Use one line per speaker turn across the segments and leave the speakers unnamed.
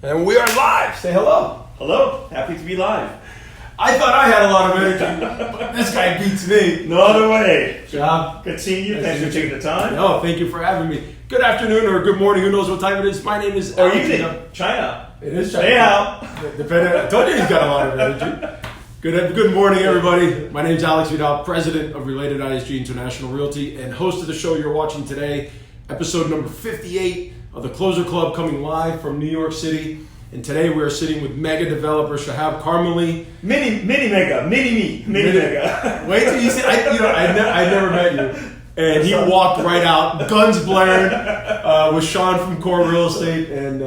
And we are live. Say hello.
Hello. Happy to be live.
I thought I had a lot of energy, but this guy beats me.
No other way.
Shahab.
Good seeing you. Thanks for taking the time.
No, thank you for having me. Good afternoon or good morning. Who knows what time it is? My name is...
Or evening. China.
It is China.
Hey, Al.
I told you he's got a lot of energy. Good morning, everybody. My name is Alex Vidal, president of Related ISG International Realty, and host of the show you're watching today, episode number 58 of the Closer Club, coming live from New York City. And today we are sitting with mega developer Shahab Karmely.
Mini mega.
Wait till you see. I never met you. And he walked right out, guns blaring, with Sean from Core Real Estate. And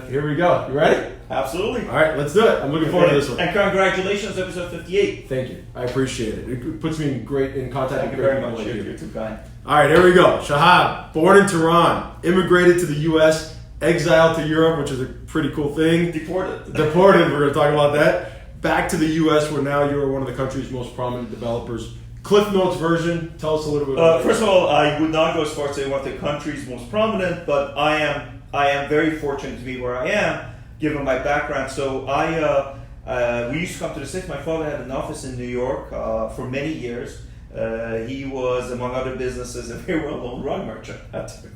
here we go. You ready?
Absolutely.
All right, let's do it. I'm looking forward to this one.
And congratulations, episode 58.
Thank you. I appreciate it. It puts me in contact.
Thank you very much. You're too kind.
All right, here we go. Shahab, born in Tehran, immigrated to the U.S., exiled to Europe, which is a pretty cool thing.
Deported.
We're going to talk about that. Back to the U.S., where now you're one of the country's most prominent developers. Cliff Notes version. Tell us a little bit about
First of all, I would not go as far as saying one of the country's most prominent, but I am very fortunate to be where I am, given my background. So we used to come to the States. My father had an office in New York for many years. He was, among other businesses, a very well-known rug merchant.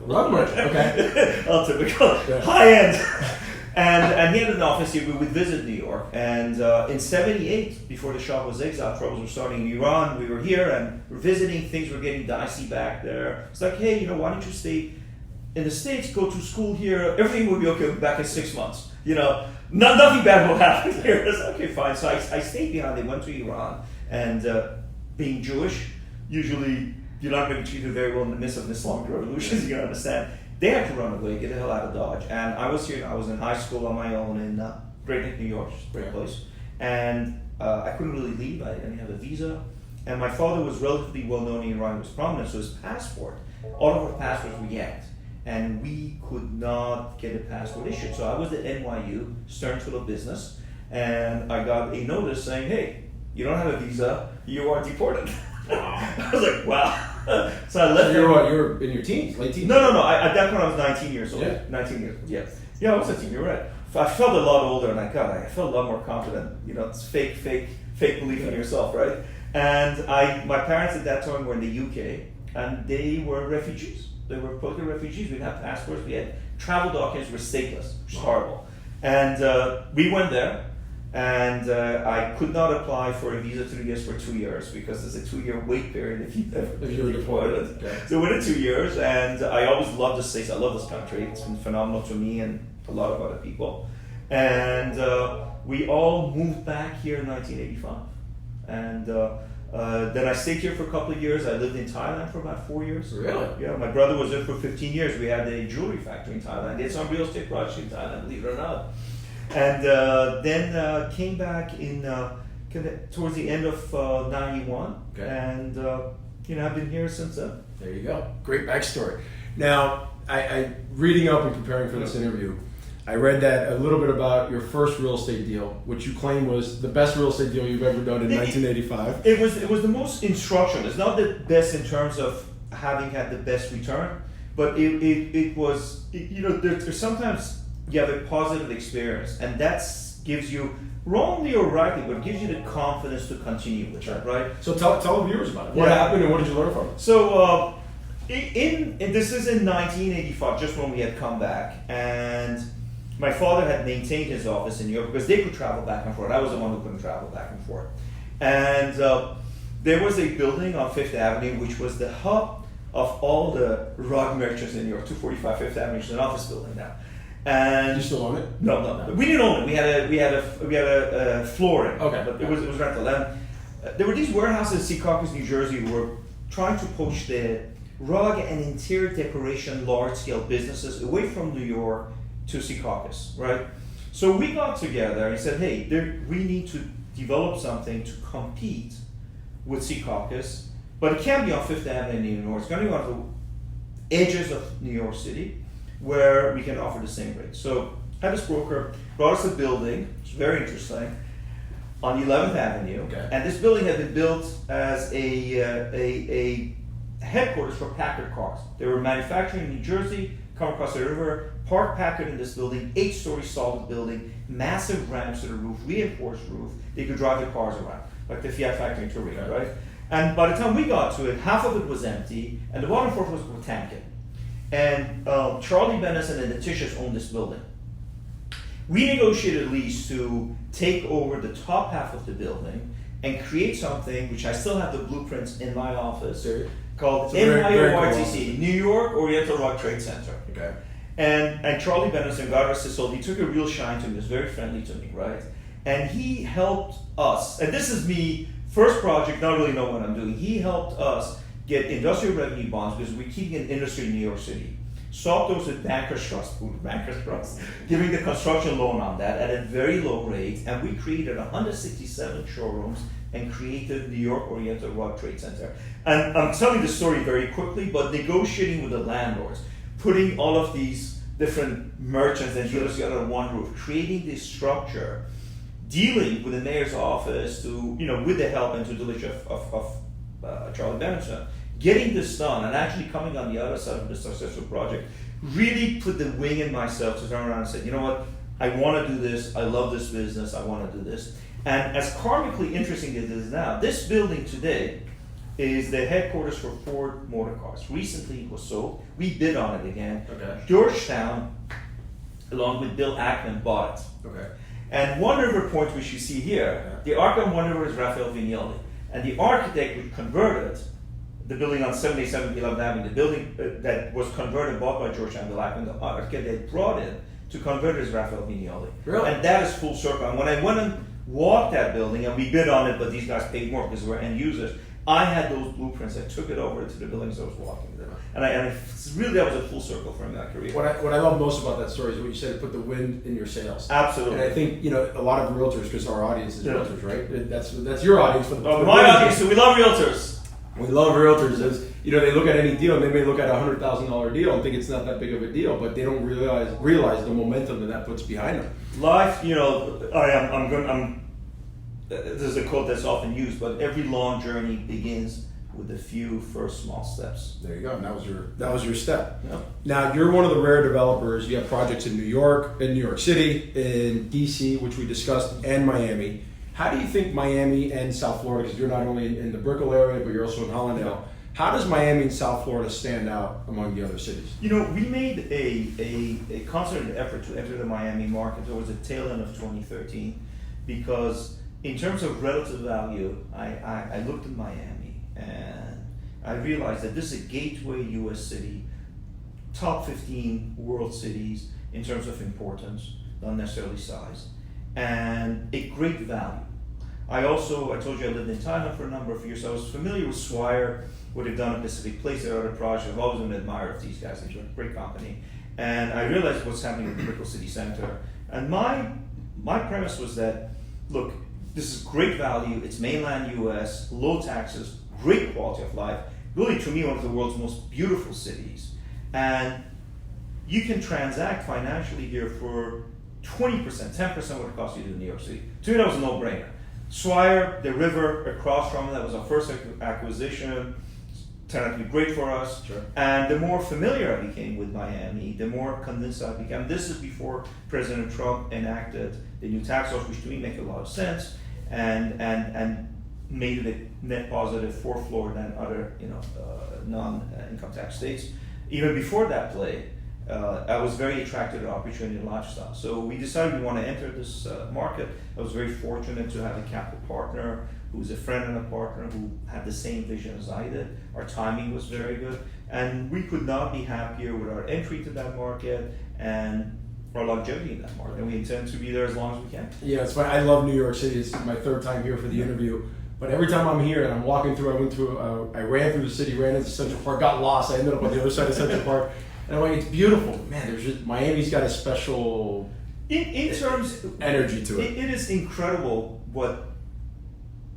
Rug merchant, okay.
Typical.
Yeah.
High-end. And he had an office here. We would visit New York. And in 78, before the Shah was exiled, troubles were starting in Iran, we were here and we're visiting. Things were getting dicey back there. It's like, hey, why don't you stay in the States, go to school here, everything will be okay back in 6 months. Nothing bad will happen here. It's okay, fine. So I stayed behind. They went to Iran. And being Jewish, usually you're not going to be treated very well in the midst of an Islamic revolution, as you can understand. They had to run away, get the hell out of Dodge. And I was here, I was in high school on my own in Great Neck, New York, which is a great place. And I couldn't really leave, I didn't have a visa. And my father was relatively well known in Iran, he was prominent, so his passport, all of our passports were yanked. And we could not get a passport issued. So I was at NYU, Stern School of Business, and I got a notice saying, hey, you don't have a visa, you are deported. I was like, wow. So I left.
So you were in your teens, late teens?
No. At that point I was 19 years old.
Yeah.
19 years, yeah. Yeah, I was a teen, you're right. I felt a lot older and I felt a lot more confident. It's fake belief in yourself, right? And my parents at that time were in the UK and they were refugees. They were political refugees. We didn't have passports. We had travel documents were stateless, which is horrible. And we went there. And I could not apply for a visa to the US for 2 years because there's a 2-year wait period if you were deported. Okay. So within 2 years, and I always loved the States. I love this country. It's been phenomenal to me and a lot of other people. And we all moved back here in 1985. And then I stayed here for a couple of years. I lived in Thailand for about 4 years.
Really?
Yeah, my brother was there for 15 years. We had a jewelry factory in Thailand. Did some real estate projects in Thailand, believe it or not. And then came back in towards the end of 91,
okay.
And I've been here since then.
There you go. Great backstory. Now, I reading up and preparing for this interview, I read that a little bit about your first real estate deal, which you claim was the best real estate deal you've ever done in 1985.
It was the most instructional. It's not the best in terms of having had the best return, but it was. There's sometimes you have a positive experience, and that gives you, wrongly or rightly, but it gives you the confidence to continue with it, right?
So tell the viewers about it. What happened and what did you learn from it?
So this is in 1985, just when we had come back, and my father had maintained his office in New York because they could travel back and forth. I was the one who couldn't travel back and forth. And there was a building on Fifth Avenue which was the hub of all the rug merchants in New York, 245 Fifth Avenue, which is an office building now. And
you still own it?
No. We didn't own it. We had a flooring.
Okay.
But it was rental. And there were these warehouses in Secaucus, New Jersey, who were trying to poach the rug and interior decoration large-scale businesses away from New York to Secaucus, right? So we got together and said, hey, we need to develop something to compete with Secaucus, but it can't be on Fifth Avenue in New York. It's going to be on the edges of New York City, where we can offer the same rate. So had this broker brought us a building, which is very interesting, on 11th Avenue.
Okay.
And this building had been built as a headquarters for Packard cars. They were manufacturing in New Jersey, come across the river, Park Packard in this building, 8-story solid building, massive ramps to the roof, reinforced roof. They could drive their cars around, like the Fiat factory in Turin, right? And by the time we got to it, half of it was empty, and the bottom floor was Potemkin. And Charlie Benison and the Tishas owned this building. We negotiated a lease to take over the top half of the building and create something, which I still have the blueprints in my office, called NYORTC, New York Oriental Rock Trade Center.
Okay.
And Charlie Benison, God rest his soul, he took a real shine to me, he was very friendly to me, right? And he helped us, and this is me, first project, not really know what I'm doing, he helped us get industrial revenue bonds because we're keeping an industry in New York City. Swapped those with Bankers Trust, giving the construction loan on that at a very low rate, and we created 167 showrooms and created New York Oriental Rock Trade Center. And I'm telling the story very quickly, but negotiating with the landlords, putting all of these different merchants and dealers together under one roof, creating this structure, dealing with the mayor's office to, with the help and tutelage of Charlie Benison, getting this done and actually coming on the other side of this successful project really put the wing in myself to turn around and say, you know what, I want to do this, I love this business, I want to do this. And as karmically interesting as it is now, this building today is the headquarters for Ford Motor Cars. Recently it was sold, we bid on it again.
Okay.
Georgetown, along with Bill Ackman, bought it.
Okay.
And One River Point, which you see here, the architect on One River is Raphael Vignoli. And the architect which converted the building on 77 11th Avenue, the building that was converted, bought by Georgetown, Bill Ackman, the architect they brought in to convert it is Raphael Vignoli.
Really?
And that is full circle. And when I went and walked that building, and we bid on it, but these guys paid more because we're end users, I had those blueprints. I took it over to the buildings I was walking with. And really, that was a full circle for my career.
What I love most about that story is what you said, put the wind in your sails.
Absolutely.
And I think, a lot of realtors, because our audience is realtors, right? That's your audience. For the
my audience, so we love realtors.
We love realtors. As they look at any deal, and they may look at a $100,000 deal and think it's not that big of a deal, but they don't realize the momentum that puts behind them.
Life, there's a quote that's often used, but every long journey begins with a few first small steps.
There you go. And that was your step.
Yeah.
Now you're one of the rare developers. You have projects in New York, in New York City, in DC, which we discussed, and Miami. How do you think Miami and South Florida, because you're not only in the Brickell area, but you're also in Hollandale, how does Miami and South Florida stand out among the other cities?
We made a concerted effort to enter the Miami market towards the tail end of 2013 because in terms of relative value, I looked at Miami and I realized that this is a gateway U.S. city, top 15 world cities in terms of importance, not necessarily size, and a great value. I told you I lived in Thailand for a number of years, so I was familiar with Swire, what they've done at Pacific Place, their other projects. I've always been an admirer of these guys, they're a great company. And I realized what's happening at the Brickell City Center. And my premise was that, look, this is great value, it's mainland US, low taxes, great quality of life, really to me one of the world's most beautiful cities. And you can transact financially here for 20%, 10% what it costs you to do in New York City. To me that was a no-brainer. Swire, the river across from it, that was our first acquisition, turned out to be great for us.
Sure.
And the more familiar I became with Miami, the more convinced I became. This is before President Trump enacted the new tax laws, which to me make a lot of sense, and made it a net positive for Florida and other non-income tax states. Even before that play, I was very attracted to the opportunity and lifestyle. So we decided we want to enter this market. I was very fortunate to have a capital partner who was a friend and a partner who had the same vision as I did. Our timing was very good. And we could not be happier with our entry to that market and our longevity in that market. And we intend to be there as long as we can.
Yeah, it's funny. I love New York City. It's my third time here for the interview. But every time I'm here and I'm walking through, I ran through the city, ran into Central Park, got lost. I ended up on the other side of Central Park. And I'm like, it's beautiful. Man, Miami's got a special
in terms
energy to it.
It is incredible what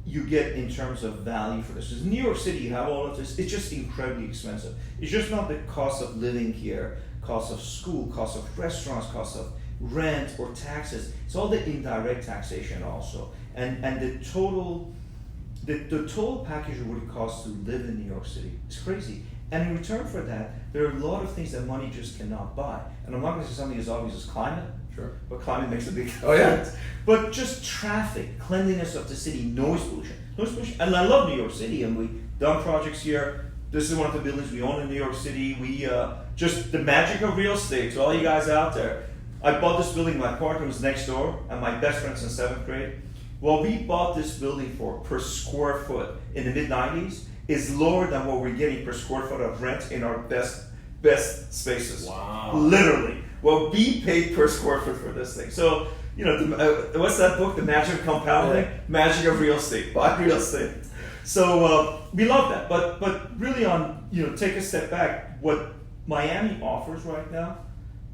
you get in terms of value for this. Because New York City, you have all of this, it's just incredibly expensive. It's just not the cost of living here, cost of school, cost of restaurants, cost of rent or taxes. It's all the indirect taxation also. And the total package of what it costs to live in New York City is crazy. And in return for that, there are a lot of things that money just cannot buy. And I'm not going to say something as obvious as climate,
Sure.
but climate makes a big difference.
Oh, yeah.
But just traffic, cleanliness of the city, noise pollution. And I love New York City, and we've done projects here. This is one of the buildings we own in New York City. We just the magic of real estate. To all you guys out there, I bought this building. My partner was next door, and my best friend since 7th grade. Well, we bought this building for per square foot in the mid-90s is lower than what we're getting per square foot of rent in our best spaces.
Wow.
Literally. Well, we paid per square foot for this thing. So, what's that book? The Magic of Compounding?
Yeah.
Magic of Real Estate. Buy real estate. So we love that. But really take a step back. What Miami offers right now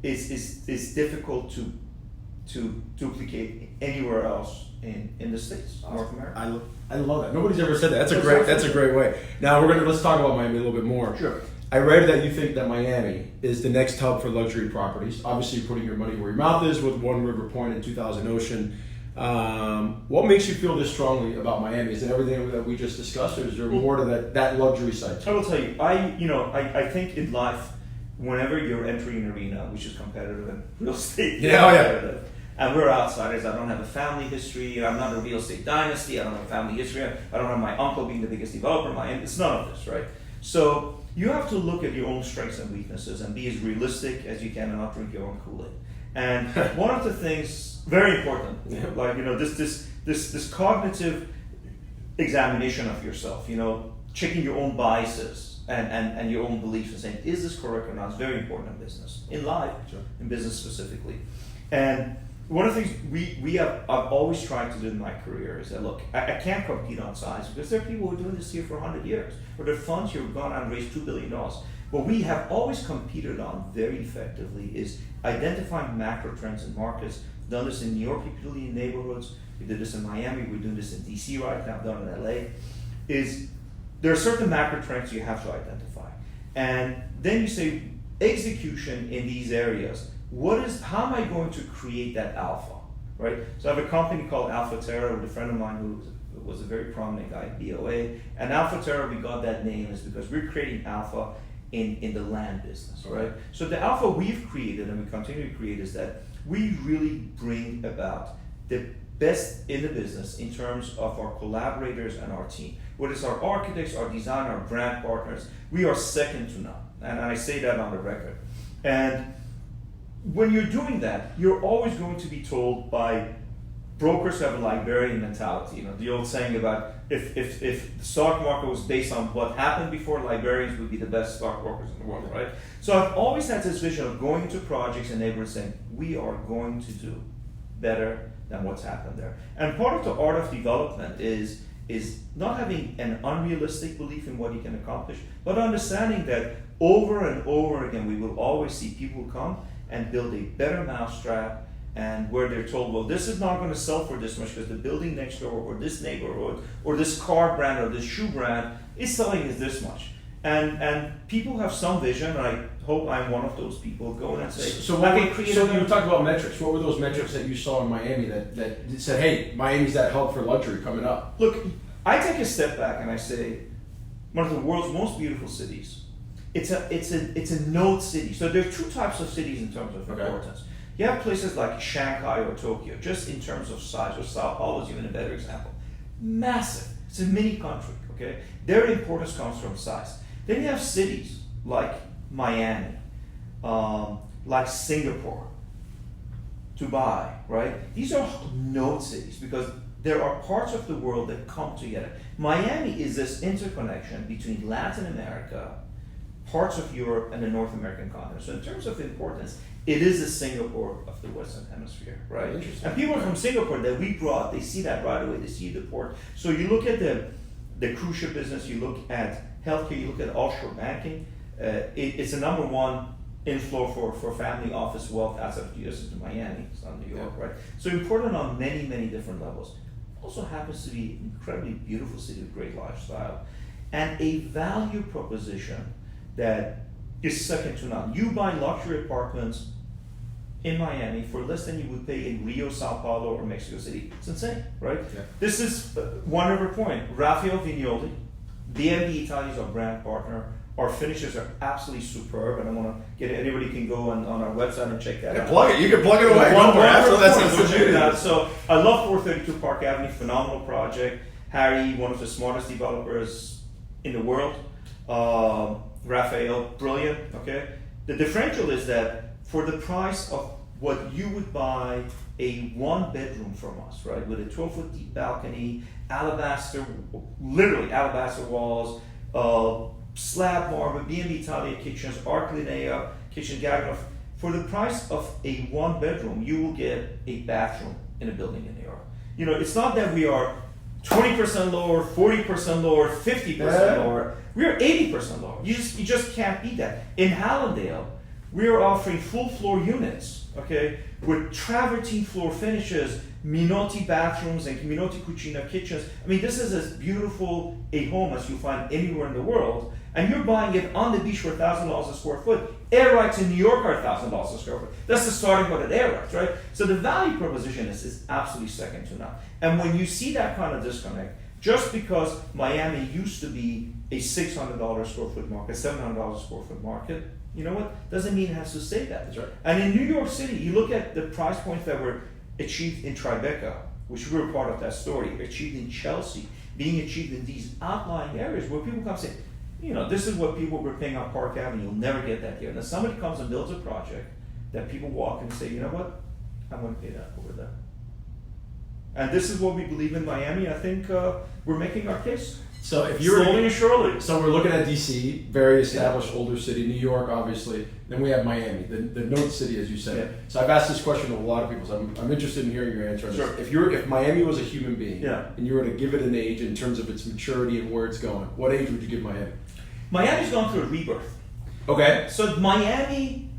is difficult to duplicate anywhere else in the States, North America.
I love that. Nobody's ever said that. That's a great way. Now let's talk about Miami a little bit more.
Sure.
I read that you think that Miami is the next hub for luxury properties. Obviously, you're putting your money where your mouth is with One River Point and 2000 Ocean. What makes you feel this strongly about Miami? Is it everything that we just discussed, or is there more to that luxury side?
I will tell you. I think in life, whenever you're entering an arena which is competitive in real estate, competitive. And we're outsiders. I don't have a family history. I'm not a real estate dynasty. I don't have a family history. I don't have my uncle being the biggest developer. It's none of this, right? So you have to look at your own strengths and weaknesses and be as realistic as you can and not drink your own Kool-Aid. And one of the things, very important, this cognitive examination of yourself, checking your own biases and your own beliefs and saying, is this correct or not? It's very important in business, in life,
Sure.
in business specifically. And one of the things I've always tried to do in my career is that, look, I can't compete on size because there are people who are doing this here for 100 years, or there are funds who have gone out and raised $2 billion. What we have always competed on very effectively is identifying macro trends in markets. We've done this in New York, particularly in neighborhoods. We did this in Miami. We're doing this in DC right now, done in LA. There are certain macro trends you have to identify. And then you say, execution in these areas. How am I going to create that alpha, right? So I have a company called Alpha Terra with a friend of mine who was a very prominent guy at BOA. And Alpha Terra, we got that name is because we're creating alpha in the land business, right? So the alpha we've created and we continue to create is that we really bring about the best in the business in terms of our collaborators and our team. Whether it's our architects, our design, our brand partners, we are second to none. And I say that on the record. And when you're doing that, you're always going to be told by brokers who have a librarian mentality. The old saying about if the stock market was based on what happened before, librarians would be the best stockbrokers in the world, right? So I've always had this vision of going into projects and neighborhoods saying, we are going to do better than what's happened there. And part of the art of development is not having an unrealistic belief in what you can accomplish, but understanding that over and over again, we will always see people come and build a better mousetrap, and where they're told, well, this is not going to sell for this much because the building next door or this neighborhood or this car brand or this shoe brand is selling is this much. And people have some vision, and I hope I'm one of those people going and say,
so you talked about metrics. What were those metrics that you saw in Miami that said, hey, Miami's that hub for luxury coming up?
Look, I take a step back and I say, one of the world's most beautiful cities. It's a node city. So there are two types of cities in terms of importance. You have places like Shanghai or Tokyo, just in terms of size, or Sao Paulo is even a better example. Massive. It's a mini country, okay? Their importance comes from size. Then you have cities like Miami, like Singapore, Dubai, right? These are node cities because there are parts of the world that come together. Miami is this interconnection between Latin America, parts of Europe, and the North American continent. So in terms of importance, it is the Singapore of the Western Hemisphere, right?
Interesting.
And people from Singapore that we brought, they see that right away. They see the port. So you look at the cruise ship business, you look at healthcare, you look at offshore banking. It's the number one inflow for family office wealth outside of the U.S. into Miami. It's not New York, right? So important on many, many different levels. Also happens to be an incredibly beautiful city with great lifestyle and a value proposition that is second to none. You buy luxury apartments in Miami for less than you would pay in Rio, Sao Paulo, or Mexico City. It's insane, right? Yeah. This is One River Point. Raphael Vignoli, BNB Italia is our brand partner. Our finishes are absolutely superb, and I want to get anybody can go on our website and check that out.
Plug it. You can plug it away. Don't worry. That's what you do.
So I love 432 Park Avenue. Phenomenal project. Harry, one of the smartest developers in the world. Raphael, brilliant. Okay. The differential is that for the price of what you would buy a 1-bedroom from us, right, with a 12-foot deep balcony, literally alabaster walls, slab marble, B&B Italia kitchens, Arc Linea kitchen, Gaganoff. For the price of a 1-bedroom, you will get a bathroom in a building in New York. You know, it's not that we are 20% lower, 40% lower, 50% lower. We are 80% lower. You just can't beat that. In Hallandale, we are offering full floor units, okay, with travertine floor finishes, Minotti bathrooms and Minotti Cucina kitchens. I mean, this is as beautiful a home as you find anywhere in the world, and you're buying it on the beach for $1,000 a square foot. Air rights in New York are $1,000 a square foot. That's the starting point at air rights, right? So the value proposition is absolutely second to none. And when you see that kind of disconnect, just because Miami used to be a $600 square foot market, $700 square foot market, you know what? Doesn't mean it has to stay that.
That's right.
And in New York City, you look at the price points that were achieved in Tribeca, which we were part of that story, achieved in Chelsea, being achieved in these outlying areas where people come and say, you know, this is what people were paying on Park Avenue. You'll never get that here. And then somebody comes and builds a project that people walk and say, you know what? I'm going to pay that over there. And this is what we believe in Miami. I think we're making our case.
So if you're
slowly and surely.
So we're looking at DC, very established older city, New York, obviously. Then we have Miami, the North City, as you said. Yeah. So I've asked this question to a lot of people. So I'm interested in hearing your answer on this.
Sure.
If Miami was a human being, and you were to give it an age in terms of its maturity and where it's going, what age would you give Miami? Miami's
gone through a rebirth.
Okay.
So Miami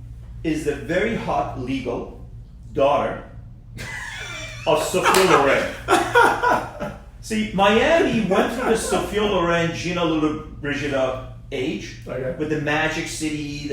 is the very hot legal daughter of Sophia Loren. See, Miami went through the Sophia Loren, Gina Lollobrigida age, with the Magic City,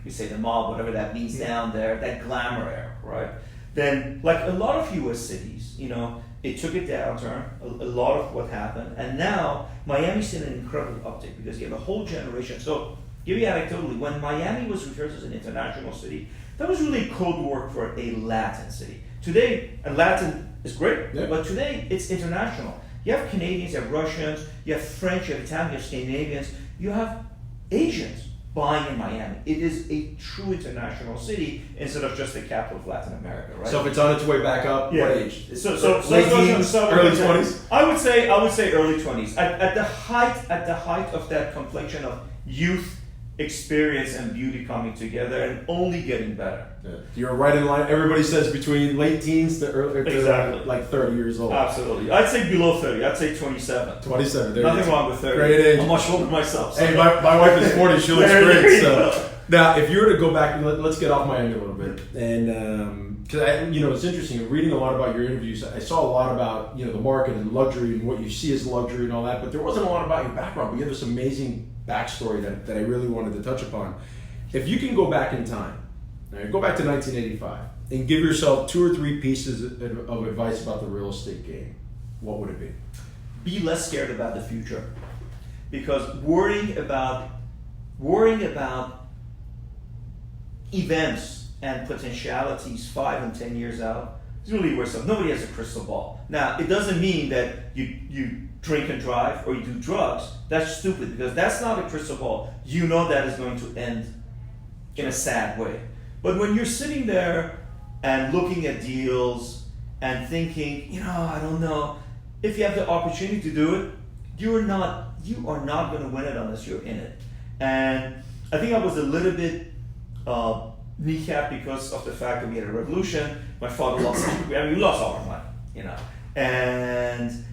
we say the mob, whatever that means down there, that glamour era, right? Then, like a lot of U.S. cities, you know, it took a downturn, a lot of what happened, and now Miami's in an incredible uptick because you have a whole generation. So, give you anecdotally, when Miami was referred as an international city, that was really code word for a Latin city. Today, and Latin is great, but today it's international. You have Canadians, you have Russians, you have French, you have Italians, you have Scandinavians, you have Asians buying in Miami. It is a true international city instead of just the capital of Latin America, right?
So if it's on its way back up, what age?
So
late teens, early 20s?
I would say early 20s. At the height of that complexion of youth, experience, and beauty coming together and only getting better.
Yeah. You're right in line. Everybody says between late teens to early, like 30 years old.
Absolutely. I'd say below 30. I'd say 27.
27. There
Nothing wrong with 30.
Great age.
I'm much older myself. So.
Hey, my wife is 40. She looks great. So now, if you were to go back, let's get off Miami a little bit, and because it's interesting. Reading a lot about your interviews, I saw a lot about the market and luxury and what you see as luxury and all that, but there wasn't a lot about your background. But you have this amazing backstory that I really wanted to touch upon. If you can go back in time, go back to 1985 and give yourself 2 or 3 pieces of advice about the real estate game, what would it be?
Be less scared about the future, because worrying about events and potentialities 5 and 10 years out is really worse off. Nobody has a crystal ball. Now, it doesn't mean that you drink and drive or you do drugs. That's stupid, because that's not a crystal ball. You know that is going to end in a sad way. But when you're sitting there and looking at deals and thinking, I don't know, if you have the opportunity to do it, you are not going to win it unless you're in it. And I think I was a little bit kneecapped because of the fact that we had a revolution. My father lost, we lost all our money, and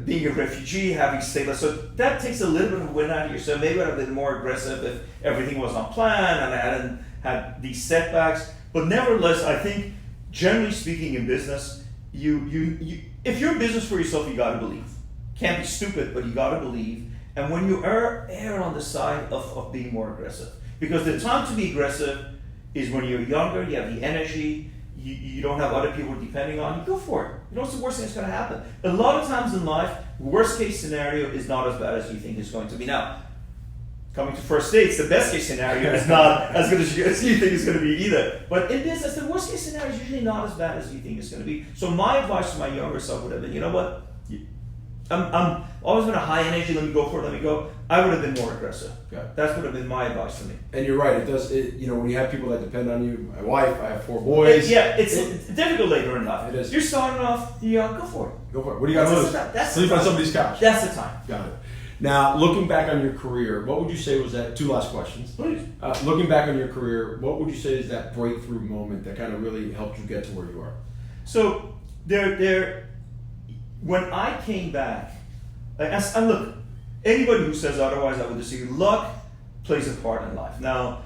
being a refugee, having stateless, so that takes a little bit of wind out of you. So maybe I'd have been more aggressive if everything was on plan and I hadn't had these setbacks. But nevertheless, I think generally speaking in business, you if you're in business for yourself, you gotta believe. Can't be stupid, but you gotta believe. And when you err on the side of being more aggressive, because the time to be aggressive is when you're younger, you have the energy, you don't have other people depending on you, go for it. What's the worst thing that's going to happen? A lot of times in life, worst case scenario is not as bad as you think it's going to be. Now, coming to first dates, the best case scenario is not as good as you think it's going to be either. But in business, the worst case scenario is usually not as bad as you think it's going to be. So my advice to my younger self would have been, you know what? I'm always been a high energy, let me go for it, let me go. I would have been more aggressive.
Okay.
That would have been my advice to me.
And you're right. It does. When you have people that depend on you, my wife, I have 4 boys.
It's difficult later in life.
It is.
You're starting off, go for it.
Go for it. What do you got to lose? Sleep on somebody's couch.
That's the time.
Got it. Now, looking back on your career, what would you say was that? 2 last questions.
Please.
Looking back on your career, what would you say is that breakthrough moment that kind of really helped you get to where you are?
So when I came back, and look, anybody who says otherwise, I would disagree. Luck plays a part in life. Now,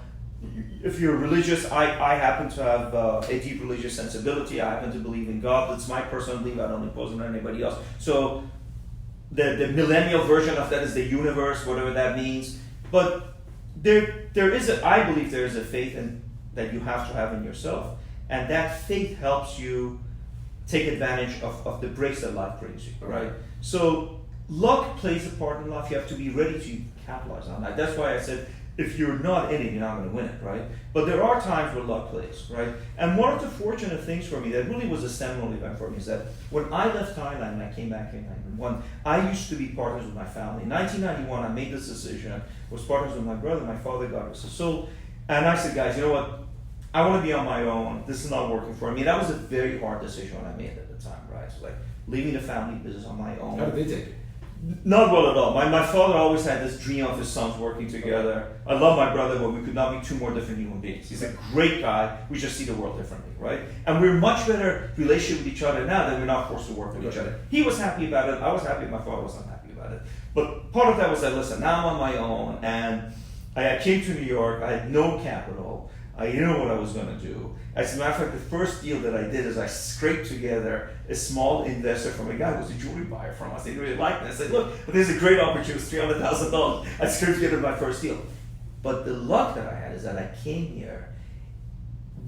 if you're religious, I happen to have a deep religious sensibility. I happen to believe in God. That's my personal belief. I don't impose on anybody else. So the millennial version of that is the universe, whatever that means. But I believe there is a faith that you have to have in yourself, and that faith helps you take advantage of the breaks that life brings you, right? So luck plays a part in life. You have to be ready to capitalize on that. That's why I said, if you're not in it, you're not going to win it, right? But there are times where luck plays, right? And one of the fortunate things for me that really was a seminal event for me is that when I left Thailand and I came back in 1991, I used to be partners with my family. In 1991, I made this decision, was partners with my brother, my father, God rest his soul, and I said, guys, you know what? I want to be on my own. This is not working for me. That was a very hard decision when I made it at the time, right? So like leaving the family business on my own.
How did they take it?
Not well at all. My father always had this dream of his sons working together. I love my brother, but we could not be 2 more different human beings. He's a great guy. We just see the world differently, right? And we're much better relationship with each other now that we're not forced to work with each other. He was happy about it. I was happy. My father was unhappy about it. But part of that was that, listen, now I'm on my own, and I came to New York. I had no capital. I didn't know what I was going to do. As a matter of fact, the first deal that I did is I scraped together a small investor from a guy who was a jewelry buyer from us. They really liked me. I said, look, there's a great opportunity. It's $300,000. I scraped together my first deal. But the luck that I had is that I came here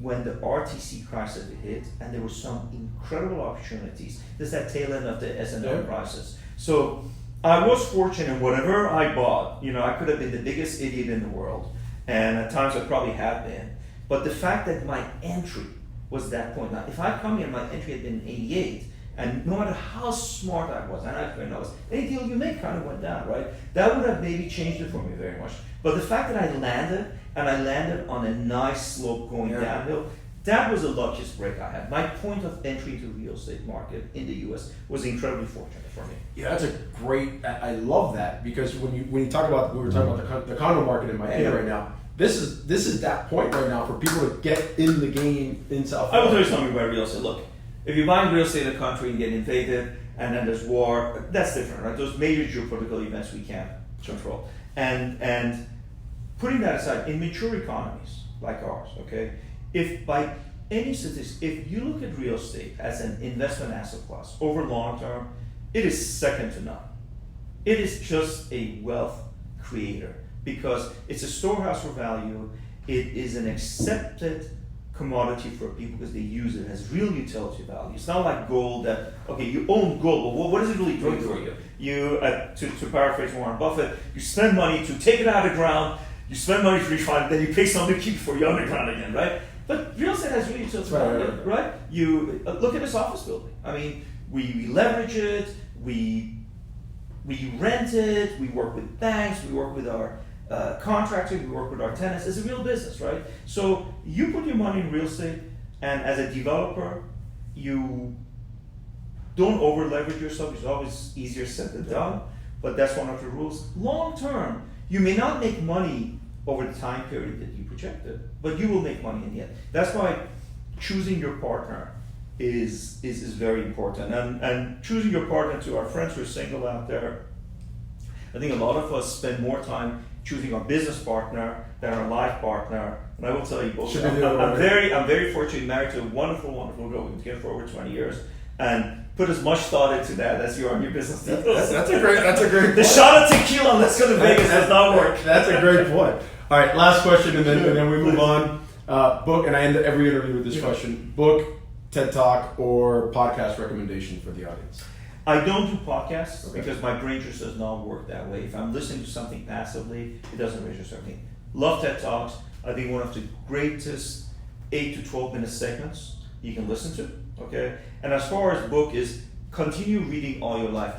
when the RTC crisis hit, and there were some incredible opportunities. This is that tail end of the S&L crisis. So I was fortunate in whatever I bought. I could have been the biggest idiot in the world, and at times I probably have been. But the fact that my entry was that point. Now, if I come here, my entry had been in 88, and no matter how smart I was, and I know any deal you make kind of went down, right? That would have maybe changed it for me very much. But the fact that I landed on a nice slope going downhill, that was the luckiest break I had. My point of entry into the real estate market in the U.S. was incredibly fortunate for me.
Yeah, that's a great. I love that, because when you talk about, we were talking about the condo market in Miami right now. This is that point right now for people to get in the game in South Florida.
I will tell you something about real estate. Look, if you're buying real estate in a country and get invaded, and then there's war, that's different, right? Those major geopolitical events we can't control. And putting that aside, in mature economies like ours, okay, if by any statistics, if you look at real estate as an investment asset class over long term, it is second to none. It is just a wealth creator, because it's a storehouse for value. It is an accepted commodity for people because they use it. It has real utility value. It's not like gold that, okay, you own gold, but what is it really doing for you? You, to paraphrase Warren Buffett, you spend money to take it out of the ground, you spend money to refine it, then you pay someone to keep it for you underground again, right? But real estate has real utility value, right? You look at this office building. I mean, we leverage it, we rent it, we work with banks, we work with our contractors, we work with our tenants. It's a real business, right? So you put your money in real estate, and as a developer, you don't over leverage yourself. It's always easier said than done, but that's one of the rules. Long term, you may not make money over the time period that you projected, but you will make money in the end. That's why choosing your partner is very important. And choosing your partner, to our friends who are single out there, I think a lot of us spend more time choosing our business partner than our life partner. And I will tell you both, I'm very fortunate, married to a wonderful, wonderful girl. We've been together for over 20 years, and put as much thought into that as you are in your business.
That's a great point.
The shot of tequila, let's go to Vegas, does not work.
That's a great point. All right, last question, and then we move on. Book, and I end every interview with this question: book, TED Talk, or podcast recommendation for the audience.
I don't do podcasts
Okay.
because my brain just does not work that way. If I'm listening to something passively, it doesn't register me. Love TED Talks. I think one of the greatest 8 to 12 minute segments you can listen to. Okay. And as far as book is, continue reading all your life.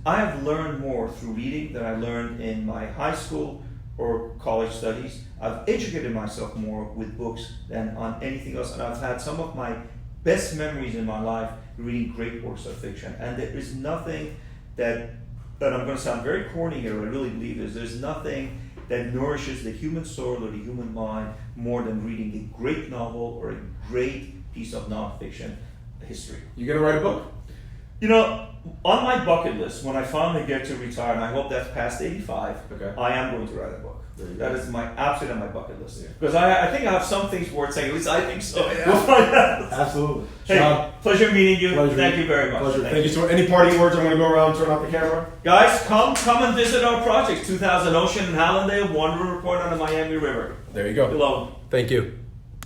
I have learned more through reading than I learned in my high school or college studies. I've educated myself more with books than on anything else, and I've had some of my best memories in my life reading great works of fiction. And there is nothing that I'm going to sound very corny here, but I really believe is there's nothing that nourishes the human soul or the human mind more than reading a great novel or a great piece of nonfiction history.
You gonna write a book?
You know, on my bucket list, when I finally get to retire, and I hope that's past 85,
Okay.
I am going to write a book.
There you
That
go.
is my absolutely on my bucket list.
Yeah.
Because I think I have some things worth saying. At least I think so.
Yeah.
We'll find out.
Absolutely.
Hey,
Sean,
pleasure meeting you.
pleasure.
Thank you very much.
Pleasure. Thank you so much. Any parting words? I'm gonna go around, turn off the camera.
Guys, come and visit our projects. 2000 Ocean in Hallandale, Wonder Report on the Miami River.
There you go.
Below.
Thank you.